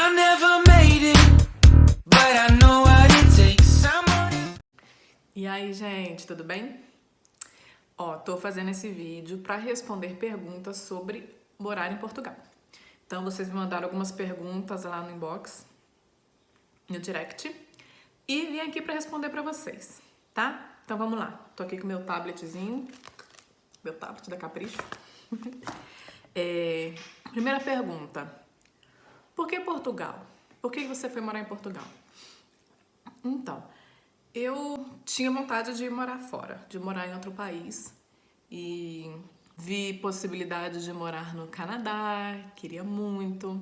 I never made it, but I know what it takes. E aí, gente, tudo bem? Ó, tô fazendo esse vídeo para responder perguntas sobre morar em Portugal. Então, vocês me mandaram algumas perguntas lá no inbox, no direct, e vim aqui para responder para vocês, tá? Então, vamos lá. Tô aqui com meu tabletzinho, meu tablet da Capricho. Primeira pergunta: por que Portugal? Por que você foi morar em Portugal? Então, eu tinha vontade de morar fora, de morar em outro país, e vi possibilidade de morar no Canadá, queria muito,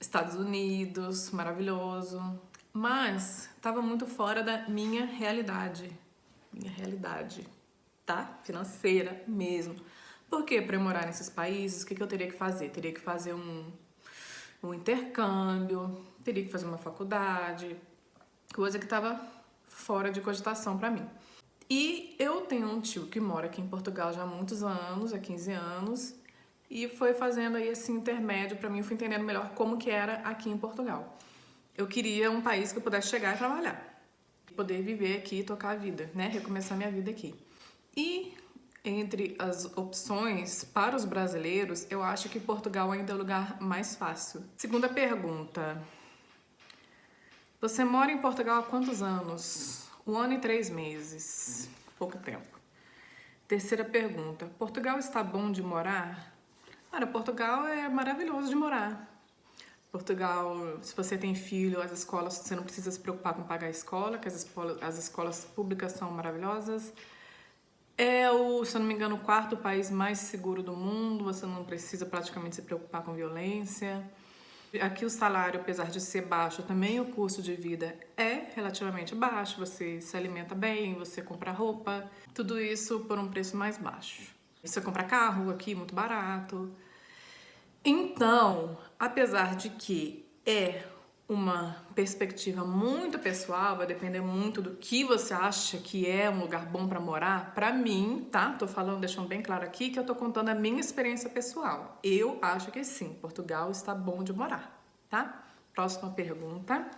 Estados Unidos, maravilhoso, mas estava muito fora da minha realidade, tá? Financeira mesmo. Porque para eu morar nesses países, o que eu teria que fazer? Teria que fazer um intercâmbio, teria que fazer uma faculdade, coisa que estava fora de cogitação para mim. E eu tenho um tio que mora aqui em Portugal já há muitos anos, há 15 anos, e foi fazendo aí esse intermédio para mim, eu fui entendendo melhor como que era aqui em Portugal. Eu queria um país que eu pudesse chegar e trabalhar, poder viver aqui e tocar a vida, né? Recomeçar minha vida aqui. E entre as opções para os brasileiros, eu acho que Portugal ainda é o lugar mais fácil. Segunda pergunta: você mora em Portugal há quantos anos? 1 ano e 3 meses. Pouco tempo. Terceira pergunta: Portugal está bom de morar? Cara, Portugal é maravilhoso de morar. Portugal, se você tem filho, as escolas, você não precisa se preocupar com pagar a escola, que as escolas públicas são maravilhosas. É se eu não me engano, o quarto país mais seguro do mundo, você não precisa praticamente se preocupar com violência. Aqui o salário, apesar de ser baixo, também o custo de vida é relativamente baixo, você se alimenta bem, você compra roupa, tudo isso por um preço mais baixo. Você compra carro aqui, muito barato. Então, apesar de que é uma perspectiva muito pessoal, vai depender muito do que você acha que é um lugar bom para morar. Para mim, tá? Tô falando, deixando bem claro aqui que eu tô contando a minha experiência pessoal. Eu acho que sim, Portugal está bom de morar, tá? Próxima pergunta.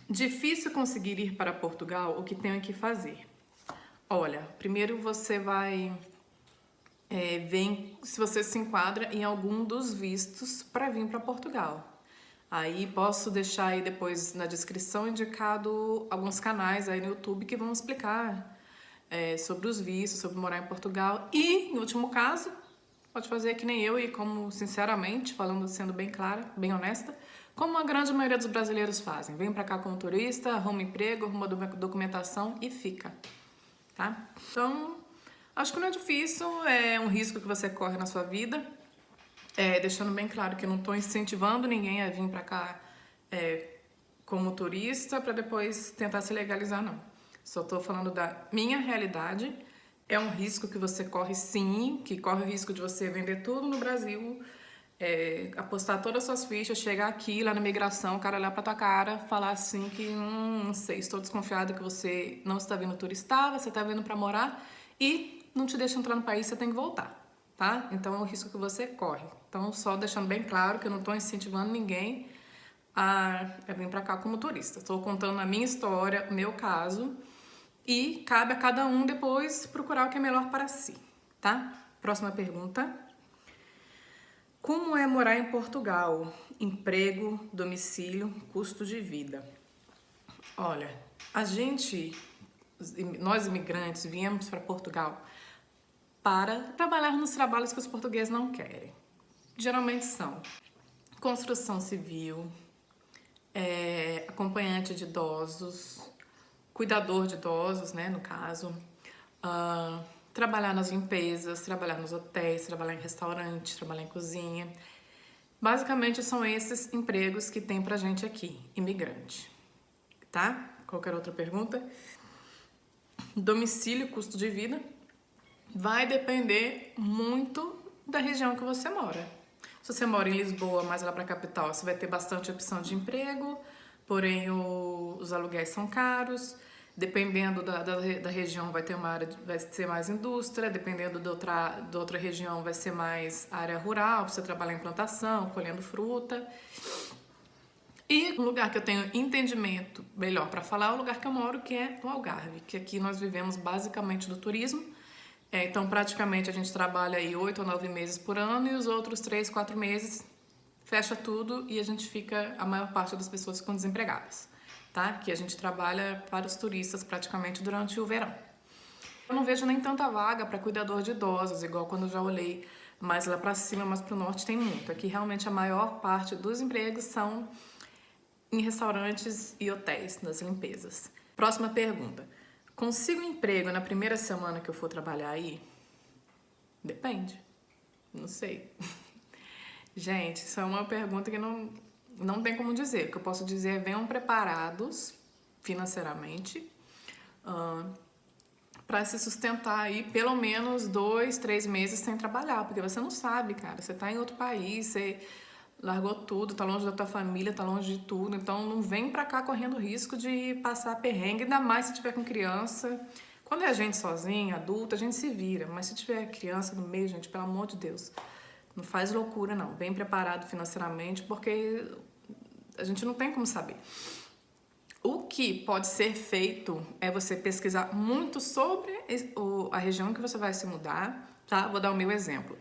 Difícil conseguir ir para Portugal, o que tenho que fazer? Olha, primeiro você vai ver se você se enquadra em algum dos vistos para vir para Portugal. Aí posso deixar aí depois na descrição indicado alguns canais aí no YouTube que vão explicar sobre os vistos, sobre morar em Portugal. E, em último caso, pode fazer que nem eu e como, sinceramente, falando, sendo bem clara, bem honesta, como a grande maioria dos brasileiros fazem. Vem pra cá como turista, arruma emprego, arruma documentação e fica, tá? Então, acho que não é difícil, é um risco que você corre na sua vida. Deixando bem claro que eu não estou incentivando ninguém a vir para cá como turista para depois tentar se legalizar, não. Só estou falando da minha realidade. É um risco que você corre, sim, que corre o risco de você vender tudo no Brasil, apostar todas as suas fichas, chegar aqui, lá na imigração, o cara olhar pra tua cara, falar assim que, não sei, estou desconfiada que você não está vindo turistar, você está vindo para morar e não te deixa entrar no país, você tem que voltar. Tá? Então é um risco que você corre. Então, só deixando bem claro que eu não estou incentivando ninguém a vir para cá como turista. Estou contando a minha história, o meu caso, e cabe a cada um depois procurar o que é melhor para si, tá? Próxima pergunta. Como é morar em Portugal? Emprego, domicílio, custo de vida. Olha, nós imigrantes, viemos para Portugal para trabalhar nos trabalhos que os portugueses não querem. Geralmente são construção civil, acompanhante de idosos, cuidador de idosos, né, no caso, trabalhar nas limpezas, trabalhar nos hotéis, trabalhar em restaurantes, trabalhar em cozinha. Basicamente são esses empregos que tem pra gente aqui, imigrante, tá? Qualquer outra pergunta? Domicílio, custo de vida. Vai depender muito da região que você mora. Se você mora em Lisboa, mais lá para a capital, você vai ter bastante opção de emprego, porém os aluguéis são caros. Dependendo da região vai ter uma área, vai ser mais indústria, dependendo da outra região vai ser mais área rural, pra você trabalhar em plantação, colhendo fruta. E um lugar que eu tenho entendimento melhor para falar é o lugar que eu moro, que é o Algarve, que aqui nós vivemos basicamente do turismo. Então, praticamente, a gente trabalha aí 8 ou 9 meses por ano e os outros 3, 4 meses fecha tudo e a gente fica, a maior parte das pessoas ficam desempregadas, tá? Que a gente trabalha para os turistas praticamente durante o verão. Eu não vejo nem tanta vaga para cuidador de idosos, igual quando eu já olhei mais lá para cima, mas para o norte tem muito. Aqui, realmente, a maior parte dos empregos são em restaurantes e hotéis, nas limpezas. Próxima pergunta. Consigo emprego na primeira semana que eu for trabalhar aí? Depende. Não sei. Gente, isso é uma pergunta que não tem como dizer. O que eu posso dizer é venham preparados financeiramente para se sustentar aí pelo menos 2, 3 meses sem trabalhar, porque você não sabe, cara. Você tá em outro país, você largou tudo, tá longe da tua família, tá longe de tudo, então não vem pra cá correndo risco de passar perrengue, ainda mais se tiver com criança. Quando é a gente sozinha, adulta, a gente se vira, mas se tiver criança no meio, gente, pelo amor de Deus, não faz loucura não, vem preparado financeiramente, porque a gente não tem como saber. O que pode ser feito é você pesquisar muito sobre a região que você vai se mudar, tá? Vou dar o meu exemplo.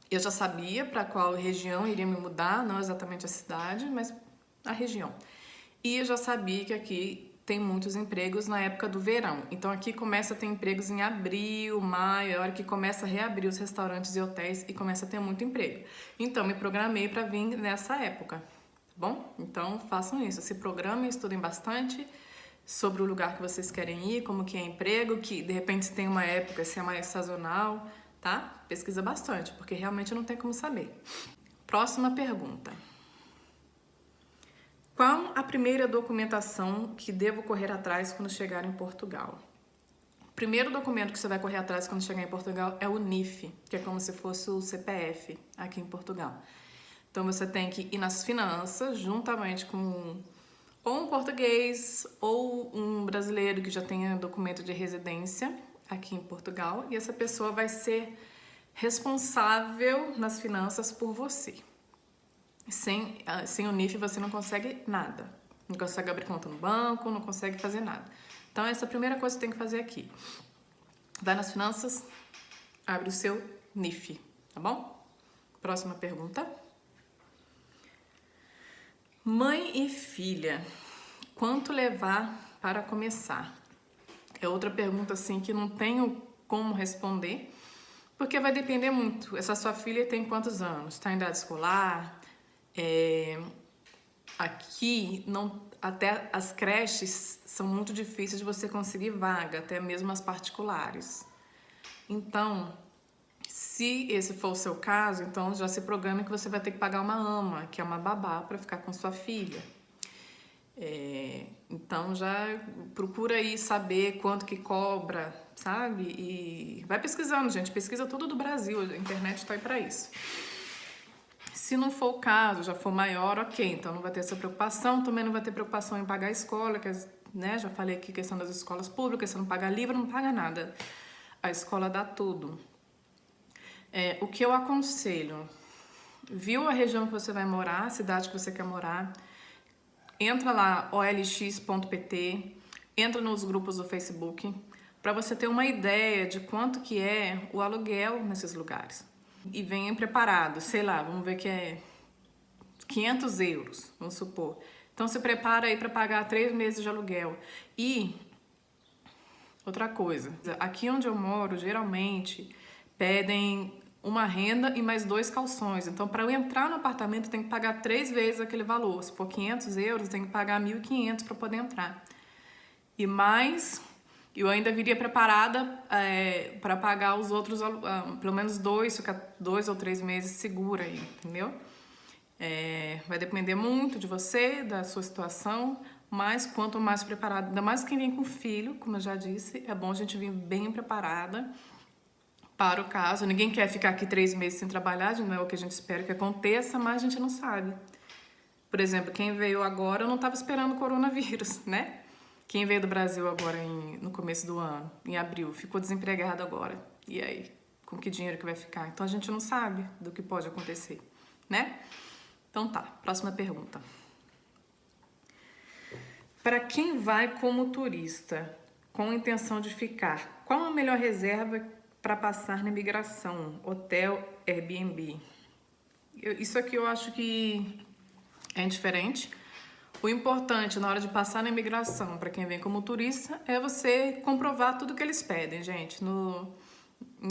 Eu já sabia para qual região iria me mudar, não exatamente a cidade, mas a região. E eu já sabia que aqui tem muitos empregos na época do verão. Então aqui começa a ter empregos em abril, maio, é a hora que começa a reabrir os restaurantes e hotéis e começa a ter muito emprego. Então me programei para vir nessa época, tá bom? Então façam isso, se programem, estudem bastante sobre o lugar que vocês querem ir, como que é emprego, que de repente se tem uma época, se é mais sazonal, tá? Pesquisa bastante, porque realmente não tem como saber. Próxima pergunta. Qual a primeira documentação que devo correr atrás quando chegar em Portugal? O primeiro documento que você vai correr atrás quando chegar em Portugal é o NIF, que é como se fosse o CPF aqui em Portugal. Então você tem que ir nas finanças, juntamente com ou um português ou um brasileiro que já tenha documento de residência aqui em Portugal, e essa pessoa vai ser responsável nas finanças por você. Sem o NIF você não consegue nada. Não consegue abrir conta no banco, não consegue fazer nada. Então essa é a primeira coisa que você tem que fazer aqui. Vai nas finanças, abre o seu NIF, tá bom? Próxima pergunta. Mãe e filha, quanto levar para começar? É outra pergunta assim que não tenho como responder, porque vai depender muito. Essa sua filha tem quantos anos? Está em idade escolar? Aqui, até as creches são muito difíceis de você conseguir vaga, até mesmo as particulares. Então, se esse for o seu caso, então já se programa que você vai ter que pagar uma ama, que é uma babá, para ficar com sua filha. Então já procura aí saber quanto que cobra, sabe? E vai pesquisando, gente. Pesquisa tudo do Brasil, a internet está aí para isso. Se não for o caso, já for maior, ok. Então não vai ter essa preocupação. Também não vai ter preocupação em pagar a escola, que né, já falei aqui questão das escolas públicas. Se não pagar livro, não paga nada. A escola dá tudo. O que eu aconselho? Viu a região que você vai morar, a cidade que você quer morar? Entra lá, olx.pt, entra nos grupos do Facebook, para você ter uma ideia de quanto que é o aluguel nesses lugares. E venha preparado, sei lá, vamos ver que é 500 euros, vamos supor. Então se prepara aí para pagar 3 meses de aluguel. E outra coisa, aqui onde eu moro, geralmente pedem uma renda e mais 2 calções. Então, para eu entrar no apartamento, tem que pagar 3 vezes aquele valor. Se for 500 euros, tem que pagar 1.500 para poder entrar. E mais, eu ainda viria preparada para pagar os outros, pelo menos 2, ficar 2 ou 3 meses segura aí, entendeu? Vai depender muito de você, da sua situação, mas quanto mais preparado, ainda mais quem vem com filho, como eu já disse, é bom a gente vir bem preparada para o caso. Ninguém quer ficar aqui 3 meses sem trabalhar, não é o que a gente espera que aconteça, mas a gente não sabe. Por exemplo, quem veio agora não estava esperando o coronavírus, né? Quem veio do Brasil agora no começo do ano, em abril, ficou desempregado agora. E aí? Com que dinheiro que vai ficar? Então a gente não sabe do que pode acontecer, né? Então tá, próxima pergunta. Para quem vai como turista, com a intenção de ficar, qual a melhor reserva para passar na imigração? Hotel, Airbnb? Isso aqui eu acho que é indiferente. O importante na hora de passar na imigração, para quem vem como turista, é você comprovar tudo que eles pedem, gente. No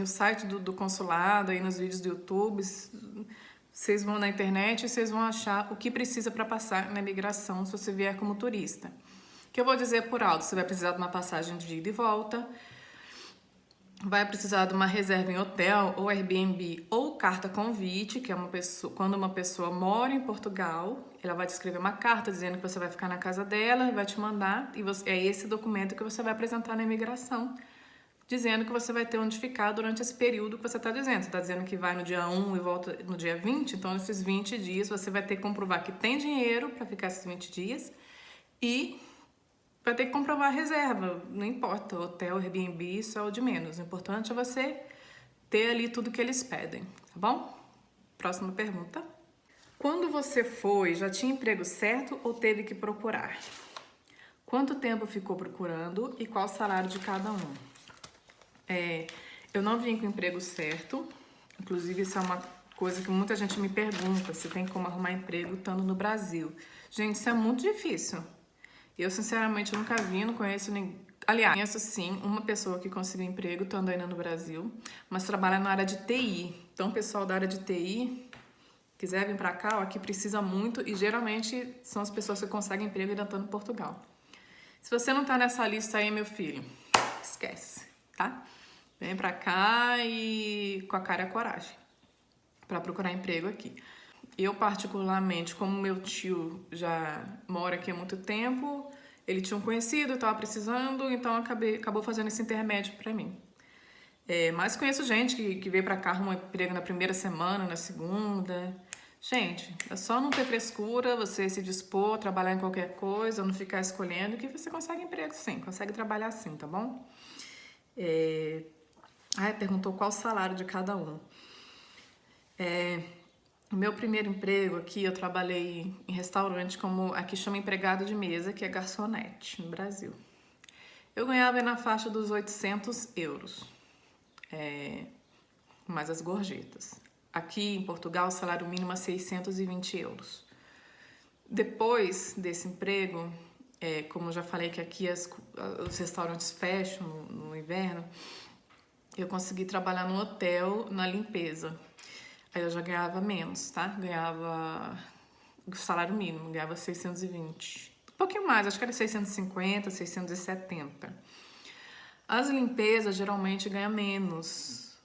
site do consulado, aí nos vídeos do YouTube, vocês vão na internet e vocês vão achar o que precisa para passar na imigração se você vier como turista. Que eu vou dizer por alto, você vai precisar de uma passagem de ida e volta, vai precisar de uma reserva em hotel ou Airbnb ou carta convite, que é quando uma pessoa mora em Portugal, ela vai te escrever uma carta dizendo que você vai ficar na casa dela e vai te mandar, e é esse documento que você vai apresentar na imigração, dizendo que você vai ter onde ficar durante esse período que você está dizendo. Você está dizendo que vai no dia 1 e volta no dia 20, então nesses 20 dias você vai ter que comprovar que tem dinheiro para ficar esses 20 dias e vai ter que comprovar a reserva, não importa, hotel, Airbnb, isso é o de menos. O importante é você ter ali tudo que eles pedem, tá bom? Próxima pergunta. Quando você foi, já tinha emprego certo ou teve que procurar? Quanto tempo ficou procurando e qual o salário de cada um? Eu não vim com o emprego certo, inclusive isso é uma coisa que muita gente me pergunta, se tem como arrumar emprego estando no Brasil. Gente, isso é muito difícil. Eu, sinceramente, nunca vi, não conheço ninguém. Aliás, conheço sim uma pessoa que conseguiu emprego estando ainda no Brasil, mas trabalha na área de TI. Então, pessoal da área de TI, quiser vir pra cá, ó, aqui precisa muito e geralmente são as pessoas que conseguem emprego ainda estando em Portugal. Se você não tá nessa lista aí, meu filho, esquece, tá? Vem pra cá e com a cara e a coragem pra procurar emprego aqui. Eu, particularmente, como meu tio já mora aqui há muito tempo, ele tinha um conhecido, estava precisando, então acabou fazendo esse intermédio para mim. Mas conheço gente que veio para cá, arrumou emprego na primeira semana, na segunda. Gente, é só não ter frescura, você se dispor, trabalhar em qualquer coisa, não ficar escolhendo, que você consegue emprego sim, consegue trabalhar sim, tá bom? Perguntou qual o salário de cada um. O meu primeiro emprego aqui, eu trabalhei em restaurante como aqui chama empregado de mesa, que é garçonete no Brasil. Eu ganhava na faixa dos 800 euros, mais as gorjetas. Aqui em Portugal, o salário mínimo é 620 euros. Depois desse emprego, como eu já falei que aqui os restaurantes fecham no inverno, eu consegui trabalhar no hotel, na limpeza. Aí eu já ganhava menos, tá? Ganhava o salário mínimo, ganhava 620. Um pouquinho mais, acho que era 650, 670. As limpezas geralmente ganham menos.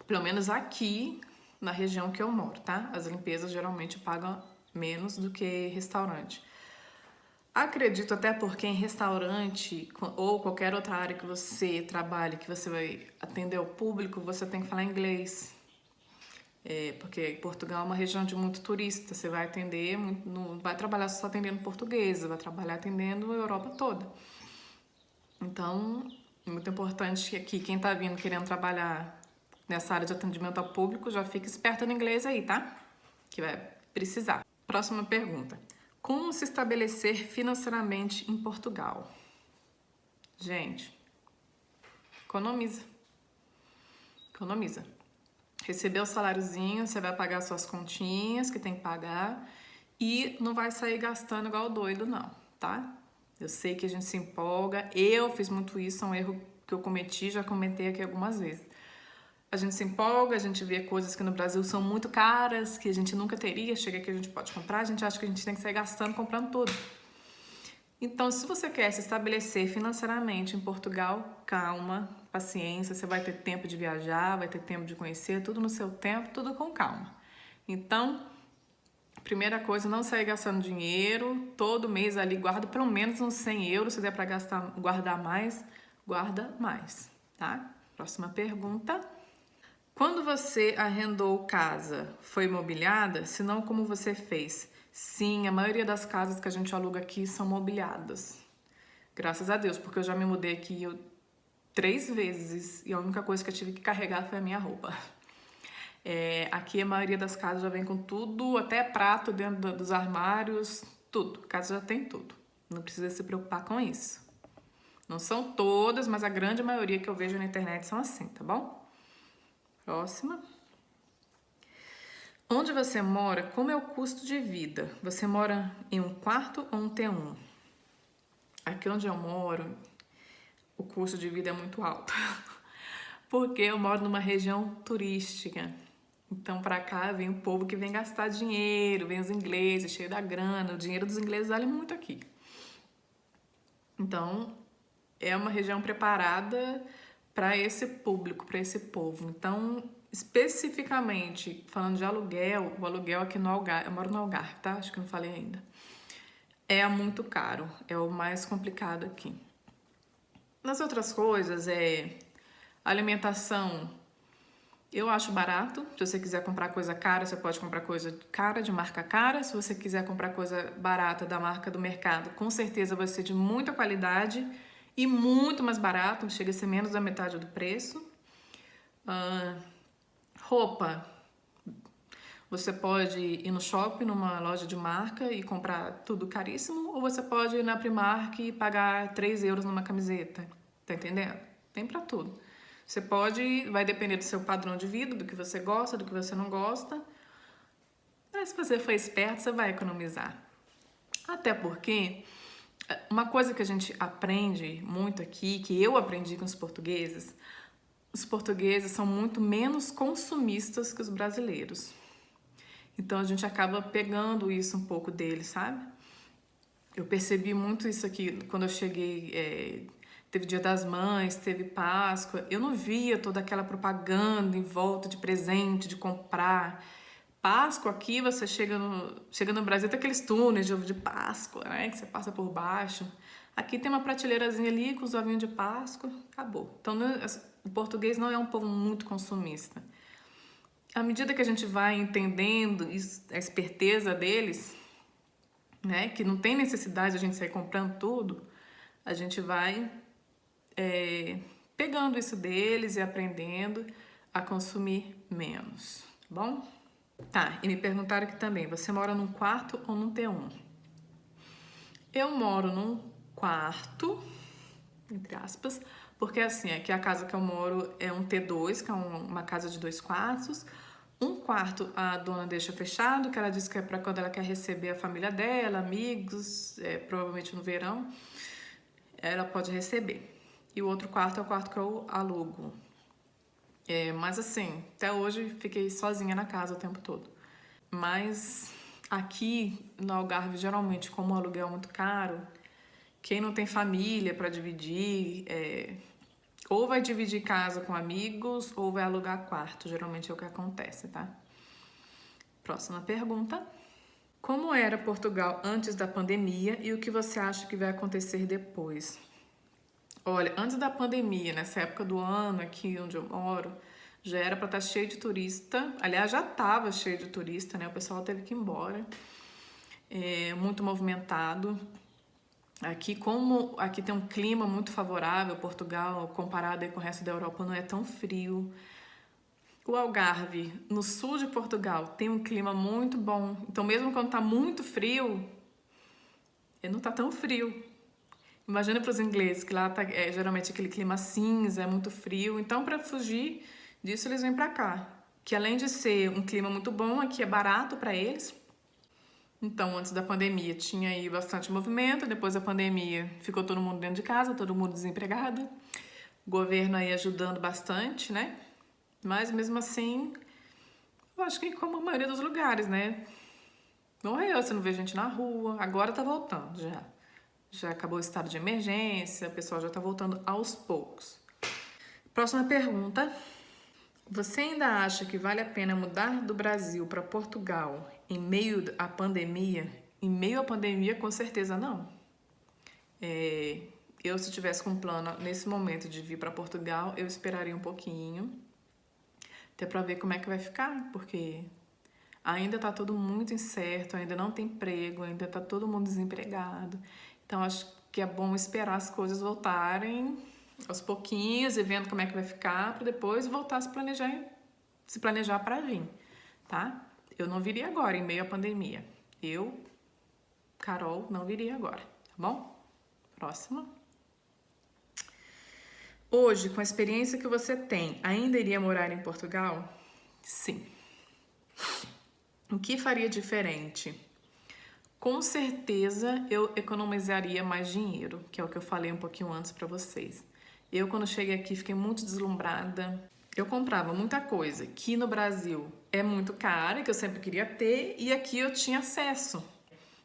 Pelo menos aqui, na região que eu moro, tá? As limpezas geralmente pagam menos do que restaurante. Acredito até porque em restaurante ou qualquer outra área que você trabalhe, que você vai atender ao público, você tem que falar inglês. Porque Portugal é uma região de muito turista, você vai atender, não vai trabalhar só atendendo português, vai trabalhar atendendo a Europa toda. Então, é muito importante que aqui quem tá vindo querendo trabalhar nessa área de atendimento ao público já fique esperto no inglês aí, tá? Que vai precisar. Próxima pergunta. Como se estabelecer financeiramente em Portugal? Gente, economiza. Economiza. Recebeu o saláriozinho, você vai pagar suas continhas que tem que pagar e não vai sair gastando igual doido, não, tá? Eu sei que a gente se empolga, eu fiz muito isso, é um erro que eu cometi, já comentei aqui algumas vezes. A gente se empolga, a gente vê coisas que no Brasil são muito caras, que a gente nunca teria, chega aqui a gente pode comprar, a gente acha que a gente tem que sair gastando, comprando tudo. Então, se você quer se estabelecer financeiramente em Portugal, calma, paciência, você vai ter tempo de viajar, vai ter tempo de conhecer, tudo no seu tempo, tudo com calma. Então, primeira coisa, não sair gastando dinheiro, todo mês ali guarda pelo menos uns 100 euros, se der para guardar mais, guarda mais, tá? Próxima pergunta. Quando você arrendou casa, foi mobiliada? Se não, como você fez? Sim, a maioria das casas que a gente aluga aqui são mobiliadas. Graças a Deus, porque eu já me mudei aqui 3 vezes e a única coisa que eu tive que carregar foi a minha roupa. Aqui a maioria das casas já vem com tudo, até prato dentro dos armários, tudo. A casa já tem tudo. Não precisa se preocupar com isso. Não são todas, mas a grande maioria que eu vejo na internet são assim, tá bom? Próxima. Onde você mora, como é o custo de vida? Você mora em um quarto ou um T1? Aqui onde eu moro, o custo de vida é muito alto. Porque eu moro numa região turística. Então, pra cá vem o povo que vem gastar dinheiro, vem os ingleses, cheio da grana. O dinheiro dos ingleses vale muito aqui. Então, é uma região preparada para esse público, para esse povo. Então, especificamente, falando de aluguel, o aluguel aqui no Algarve, eu moro no Algarve, tá? Acho que eu não falei ainda. É muito caro, é o mais complicado aqui. Nas outras coisas, alimentação, eu acho barato. Se você quiser comprar coisa cara, você pode comprar coisa cara, de marca cara. Se você quiser comprar coisa barata da marca do mercado, com certeza vai ser de muita qualidade e muito mais barato, chega a ser menos da metade do preço. Roupa, você pode ir no shopping, numa loja de marca e comprar tudo caríssimo, ou você pode ir na Primark e pagar 3 euros numa camiseta, tá entendendo? Tem pra tudo. Você pode, vai depender do seu padrão de vida, do que você gosta, do que você não gosta. Mas se você for esperto, você vai economizar. Até porque uma coisa que a gente aprende muito aqui, que eu aprendi com os portugueses são muito menos consumistas que os brasileiros. Então a gente acaba pegando isso um pouco deles, sabe? Eu percebi muito isso aqui quando eu cheguei. Teve Dia das Mães, teve Páscoa. Eu não via toda aquela propaganda em volta de presente, de comprar. Páscoa aqui, você chega no Brasil, tem aqueles túneis de ovo de Páscoa, né? Que você passa por baixo. Aqui tem uma prateleirazinha ali com os ovinhos de Páscoa, acabou. Então, o português não é um povo muito consumista. À medida que a gente vai entendendo isso, a esperteza deles, né? Que não tem necessidade de a gente sair comprando tudo, a gente vai pegando isso deles e aprendendo a consumir menos, tá bom? Tá, e me perguntaram aqui também, você mora num quarto ou num T1? Eu moro num quarto, entre aspas, porque assim, aqui a casa que eu moro é um T2, que é uma casa de 2 quartos. Um quarto a dona deixa fechado, que ela diz que é para quando ela quer receber a família dela, amigos, provavelmente no verão, ela pode receber. E o outro quarto é o quarto que eu alugo. Mas assim, até hoje fiquei sozinha na casa o tempo todo. Mas aqui no Algarve, geralmente, como o aluguel é muito caro, quem não tem família para dividir, ou vai dividir casa com amigos, ou vai alugar quarto. Geralmente é o que acontece, tá? Próxima pergunta. Como era Portugal antes da pandemia e o que você acha que vai acontecer depois? Olha, antes da pandemia, nessa época do ano aqui onde eu moro, já era para estar cheio de turista. Aliás, já estava cheio de turista, né? O pessoal teve que ir embora. Muito movimentado. Aqui, como aqui tem um clima muito favorável, Portugal, comparado aí com o resto da Europa, não é tão frio. O Algarve, no sul de Portugal, tem um clima muito bom. Então, mesmo quando tá muito frio, ele não tá tão frio. Imagina para os ingleses, que lá tá geralmente aquele clima cinza, é muito frio. Então, para fugir disso, eles vêm para cá. Que além de ser um clima muito bom, aqui é barato para eles. Então, antes da pandemia, tinha aí bastante movimento. Depois da pandemia, ficou todo mundo dentro de casa, todo mundo desempregado. O governo aí ajudando bastante, né? Mas, mesmo assim, eu acho que como a maioria dos lugares, né? Morreu, você não vê gente na rua. Agora tá voltando já. Já acabou o estado de emergência, o pessoal já tá voltando aos poucos. Próxima pergunta. Você ainda acha que vale a pena mudar do Brasil para Portugal em meio à pandemia? Em meio à pandemia, com certeza não. Eu, se tivesse com um plano nesse momento de vir para Portugal, eu esperaria um pouquinho, até para ver como é que vai ficar, porque ainda tá tudo muito incerto, ainda não tem emprego, ainda tá todo mundo desempregado. Então, acho que que é bom esperar as coisas voltarem aos pouquinhos e vendo como é que vai ficar para depois voltar a se planejar para vir, tá? Eu não viria agora, em meio à pandemia. Eu, Carol, não viria agora, tá bom? Próxima. Hoje, com a experiência que você tem, ainda iria morar em Portugal? Sim. O que faria diferente? Com certeza eu economizaria mais dinheiro, que é o que eu falei um pouquinho antes para vocês. Eu, quando cheguei aqui, fiquei muito deslumbrada. Eu comprava muita coisa que no Brasil é muito cara, que eu sempre queria ter, e aqui eu tinha acesso.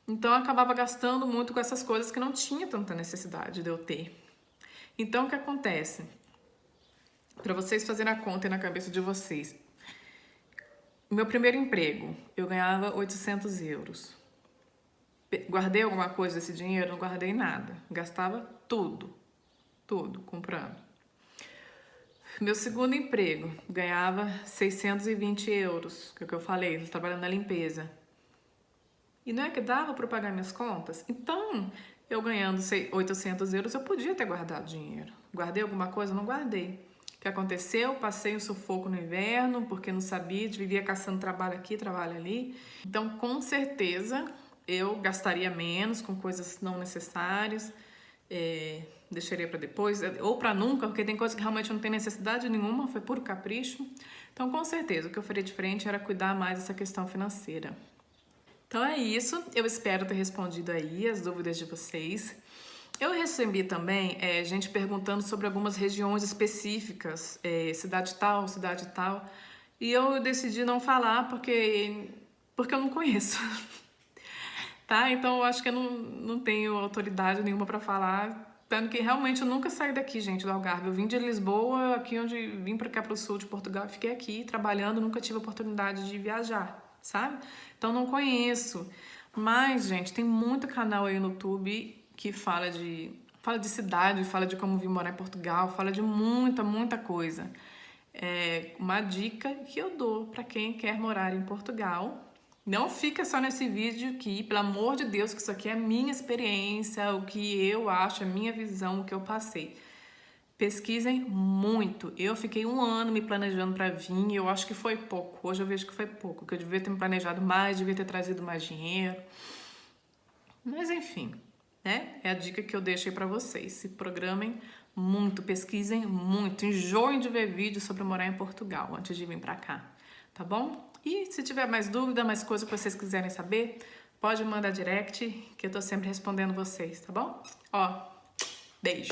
Então eu acabava gastando muito com essas coisas que não tinha tanta necessidade de eu ter. Então o que acontece? Para vocês fazerem a conta aí na cabeça de vocês. Meu primeiro emprego, eu ganhava 800 euros. Guardei alguma coisa desse dinheiro? Não guardei nada. Gastava tudo comprando. Meu segundo emprego, ganhava 620 euros, que é o que eu falei, trabalhando na limpeza. E não é que dava para pagar minhas contas? Então, eu ganhando 800 euros, eu podia ter guardado dinheiro. Guardei alguma coisa? Não guardei. O que aconteceu? Passei um sufoco no inverno, porque não sabia, vivia caçando trabalho aqui, trabalho ali. Então, com certeza, eu gastaria menos com coisas não necessárias, deixaria para depois, ou para nunca, porque tem coisas que realmente não tem necessidade nenhuma, foi puro capricho. Então, com certeza, o que eu faria diferente era cuidar mais dessa questão financeira. Então é isso, eu espero ter respondido aí as dúvidas de vocês. Eu recebi também gente perguntando sobre algumas regiões específicas, cidade tal, e eu decidi não falar porque eu não conheço. Tá? Então eu acho que eu não tenho autoridade nenhuma para falar, tanto que realmente eu nunca saí daqui, gente, do Algarve. Eu vim de Lisboa, aqui onde vim para cá para o sul de Portugal, fiquei aqui trabalhando, nunca tive a oportunidade de viajar, sabe? Então não conheço. Mas, gente, tem muito canal aí no YouTube que fala de cidade, fala de como vir morar em Portugal, fala de muita coisa. Uma dica que eu dou para quem quer morar em Portugal. Não fica só nesse vídeo aqui, pelo amor de Deus, que isso aqui é a minha experiência, o que eu acho, a minha visão, o que eu passei. Pesquisem muito. Eu fiquei 1 ano me planejando para vir e eu acho que foi pouco. Hoje eu vejo que foi pouco, que eu devia ter me planejado mais, devia ter trazido mais dinheiro. Mas enfim, né? É a dica que eu deixei para vocês. Se programem muito, pesquisem muito, enjoem de ver vídeos sobre morar em Portugal antes de vir para cá, tá bom? E se tiver mais dúvida, mais coisa que vocês quiserem saber, pode mandar direct, que eu tô sempre respondendo vocês, tá bom? Ó, beijo!